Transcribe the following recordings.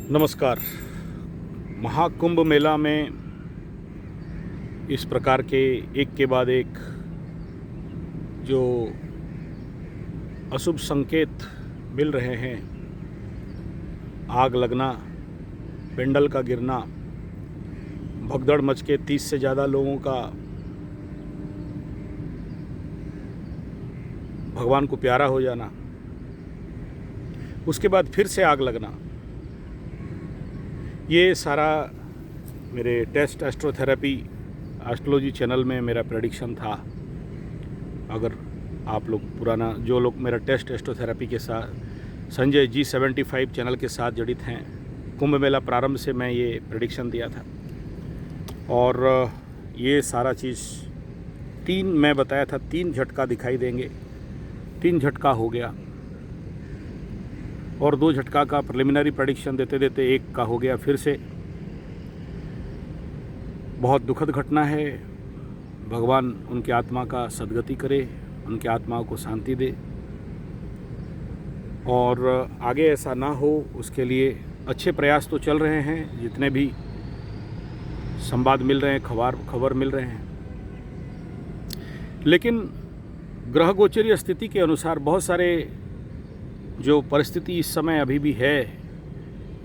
नमस्कार। महाकुंभ मेला में इस प्रकार के एक के बाद एक जो अशुभ संकेत मिल रहे हैं, आग लगना, पेंडल का गिरना, भगदड़ मच के 30 से ज़्यादा लोगों का भगवान को प्यारा हो जाना, उसके बाद फिर से आग लगना, ये सारा मेरे टेस्ट एस्ट्रोथेरेपी एस्ट्रोलॉजी चैनल में मेरा प्रेडिक्शन था। अगर आप लोग पुराना जो लोग मेरा टेस्ट एस्ट्रोथेरेपी के साथ संजय G75 चैनल के साथ जड़ित हैं, कुंभ मेला प्रारंभ से मैं ये प्रेडिक्शन दिया था और ये सारा चीज़ मैं बताया था 3 झटका दिखाई देंगे। 3 झटका हो गया और 2 झटका का प्रिलिमिनरी प्रेडिक्शन देते देते 1 का हो गया। फिर से बहुत दुखद घटना है। भगवान उनकी आत्मा का सद्गति करे, उनकी आत्माओं को शांति दे और आगे ऐसा ना हो, उसके लिए अच्छे प्रयास तो चल रहे हैं। जितने भी संवाद मिल रहे हैं, खबर मिल रहे हैं, लेकिन ग्रह गोचरीय स्थिति के अनुसार बहुत सारे जो परिस्थिति इस समय अभी भी है,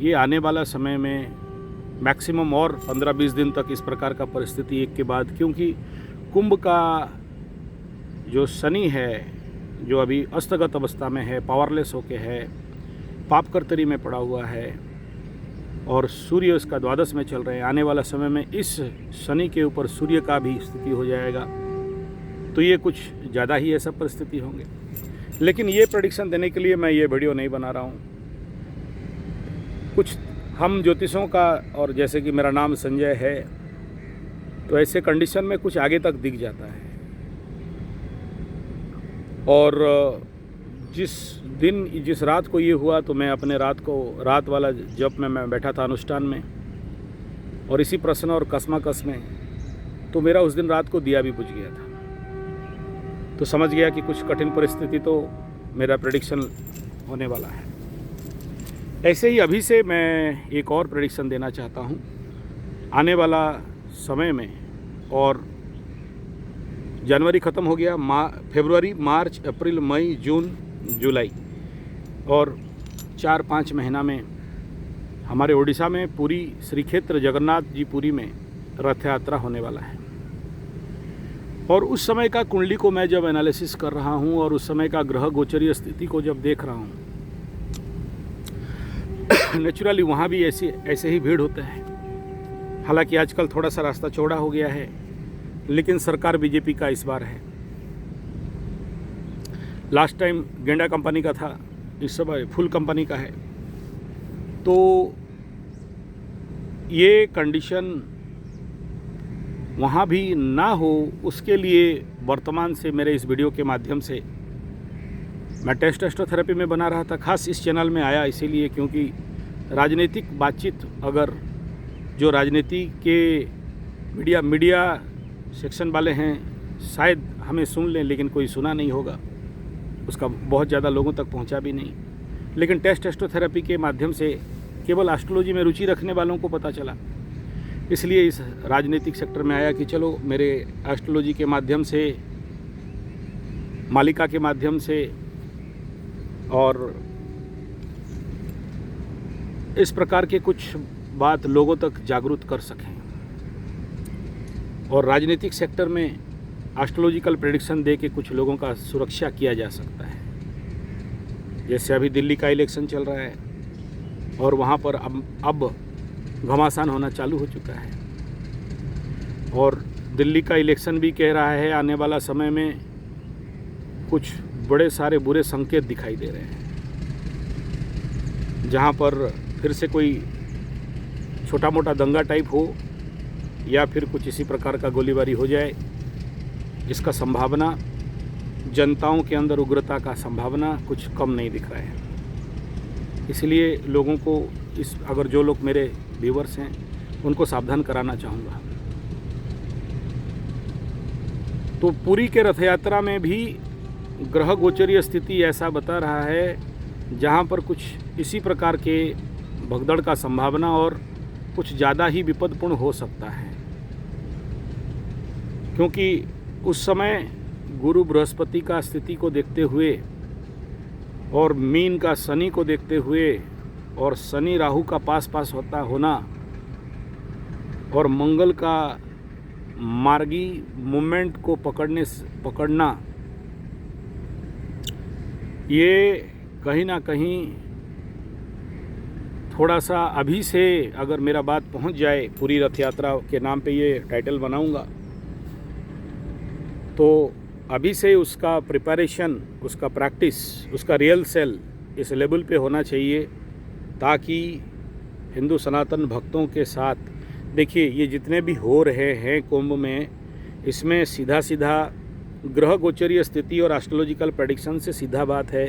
ये आने वाला समय में मैक्सिमम और 15-20 दिन तक इस प्रकार का परिस्थिति एक के बाद, क्योंकि कुंभ का जो शनि है, जो अभी अस्तगत अवस्था में है, पावरलेस होके है, पापकर्तरी में पड़ा हुआ है और सूर्य उसका द्वादश में चल रहे हैं। आने वाला समय में इस शनि के ऊपर सूर्य का भी स्थिति हो जाएगा, तो ये कुछ ज़्यादा ही ऐसा परिस्थिति होंगे। लेकिन ये प्रेडिक्शन देने के लिए मैं ये वीडियो नहीं बना रहा हूँ। कुछ हम ज्योतिषों का, और जैसे कि मेरा नाम संजय है, तो ऐसे कंडीशन में कुछ आगे तक दिख जाता है। और जिस रात को ये हुआ, तो मैं अपने रात वाला जप में मैं बैठा था अनुष्ठान में, और इसी प्रश्न और कसमाकस में तो मेरा उस दिन रात को दिया भी बुझ गया था। तो समझ गया कि कुछ कठिन परिस्थिति तो मेरा प्रेडिक्शन होने वाला है। ऐसे ही अभी से मैं एक और प्रेडिक्शन देना चाहता हूँ। आने वाला समय में, और जनवरी ख़त्म हो गया, फरवरी, मार्च, अप्रैल, मई, जून, जुलाई, और 4-5 महीना में हमारे उड़ीसा में पुरी श्री क्षेत्र जगन्नाथ जी पुरी में रथ यात्रा होने वाला है। और उस समय का कुंडली को मैं जब एनालिसिस कर रहा हूं और उस समय का ग्रह गोचरीय स्थिति को जब देख रहा हूं, नेचुरली वहां भी ऐसे ही भीड़ होता है। हालांकि आजकल थोड़ा सा रास्ता चौड़ा हो गया है, लेकिन सरकार बीजेपी का इस बार है। लास्ट टाइम गेंडा कंपनी का था, इस समय फुल कंपनी का है। तो ये कंडीशन वहाँ भी ना हो, उसके लिए वर्तमान से मेरे इस वीडियो के माध्यम से मैं टेस्ट एस्ट्रोथेरेपी में बना रहा था। खास इस चैनल में आया इसीलिए क्योंकि राजनीतिक बातचीत, अगर जो राजनीति के मीडिया सेक्शन वाले हैं शायद हमें सुन लें, लेकिन कोई सुना नहीं होगा, उसका बहुत ज़्यादा लोगों तक पहुंचा भी नहीं। लेकिन टेस्ट एस्ट्रोथेरेपी के माध्यम से केवल एस्ट्रोलॉजी में रुचि रखने वालों को पता चला, इसलिए इस राजनीतिक सेक्टर में आया कि चलो मेरे एस्ट्रोलॉजी के माध्यम से, मालिका के माध्यम से, और इस प्रकार के कुछ बात लोगों तक जागरूक कर सकें। और राजनीतिक सेक्टर में एस्ट्रोलॉजिकल प्रेडिक्शन दे के कुछ लोगों का सुरक्षा किया जा सकता है। जैसे अभी दिल्ली का इलेक्शन चल रहा है और वहाँ पर अब घमासान होना चालू हो चुका है, और दिल्ली का इलेक्शन भी कह रहा है आने वाला समय में कुछ बड़े सारे बुरे संकेत दिखाई दे रहे हैं, जहां पर फिर से कोई छोटा मोटा दंगा टाइप हो या फिर कुछ इसी प्रकार का गोलीबारी हो जाए। इसका संभावना, जनताओं के अंदर उग्रता का संभावना कुछ कम नहीं दिख रहा है। इसलिए लोगों को अगर जो लोग मेरे व्यूवर्स हैं उनको सावधान कराना चाहूँगा। तो पुरी के रथ यात्रा में भी ग्रह गोचरीय स्थिति ऐसा बता रहा है, जहाँ पर कुछ इसी प्रकार के भगदड़ का संभावना और कुछ ज़्यादा ही विपदपूर्ण हो सकता है, क्योंकि उस समय गुरु बृहस्पति का स्थिति को देखते हुए और मीन का शनि को देखते हुए और शनि राहु का पास होना और मंगल का मार्गी मूवमेंट को पकड़ना, ये कहीं ना कहीं थोड़ा सा अभी से अगर मेरा बात पहुंच जाए, पूरी रथ यात्रा के नाम पे ये टाइटल बनाऊंगा, तो अभी से उसका प्रिपरेशन, उसका प्रैक्टिस, उसका रियल सेल इस लेवल पे होना चाहिए, ताकि हिंदू सनातन भक्तों के साथ, देखिए ये जितने भी हो रहे हैं कुंभ में, इसमें सीधा सीधा ग्रह गोचरीय स्थिति और एस्ट्रोलॉजिकल प्रेडिक्शन से सीधा बात है।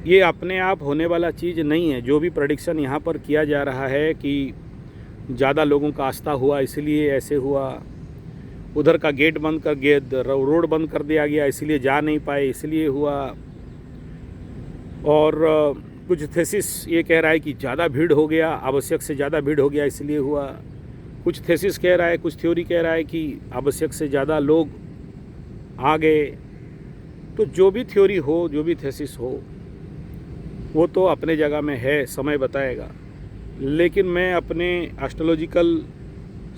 ये अपने आप होने वाला चीज़ नहीं है। जो भी प्रेडिक्शन यहाँ पर किया जा रहा है कि ज़्यादा लोगों का आस्था हुआ इसलिए ऐसे हुआ, उधर का गेट बंद कर रोड बंद कर दिया गया इसलिए जा नहीं पाए इसलिए हुआ, और कुछ थेसिस ये कह रहा है कि ज़्यादा भीड़ हो गया, आवश्यक से ज़्यादा भीड़ हो गया इसलिए हुआ, कुछ थेसिस कह रहा है, कुछ थ्योरी कह रहा है कि आवश्यक से ज़्यादा लोग आ गए। तो जो भी थ्योरी हो, जो भी थेसिस हो, वो तो अपने जगह में है, समय बताएगा। लेकिन मैं अपने एस्ट्रोलॉजिकल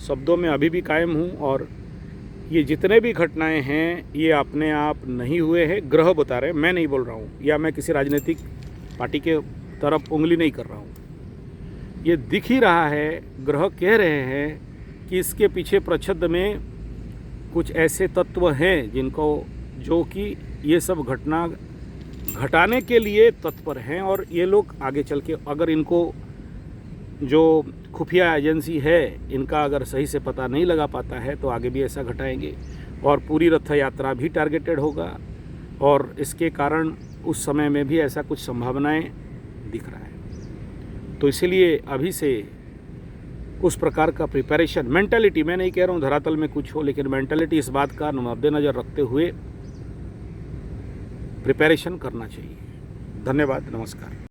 शब्दों में अभी भी कायम हूँ, और ये जितने भी घटनाएं हैं ये अपने आप नहीं हुए हैं, ग्रह बता रहे हैं, मैं नहीं बोल रहा हूँ, या मैं किसी राजनीतिक पार्टी के तरफ उंगली नहीं कर रहा हूँ। ये दिख ही रहा है, ग्रह कह रहे हैं कि इसके पीछे प्रच्छद में कुछ ऐसे तत्व हैं जो कि ये सब घटना घटाने के लिए तत्पर हैं, और ये लोग आगे चल के अगर इनको जो खुफिया एजेंसी है इनका अगर सही से पता नहीं लगा पाता है तो आगे भी ऐसा घटाएंगे, और पूरी रथ यात्रा भी टारगेटेड होगा, और इसके कारण उस समय में भी ऐसा कुछ संभावनाएं दिख रहा है। तो इसीलिए अभी से उस प्रकार का प्रिपरेशन, मेंटालिटी, मैं नहीं कह रहा हूँ धरातल में कुछ हो, लेकिन मेंटालिटी इस बात का मद्देनज़र रखते हुए प्रिपरेशन करना चाहिए। धन्यवाद, नमस्कार।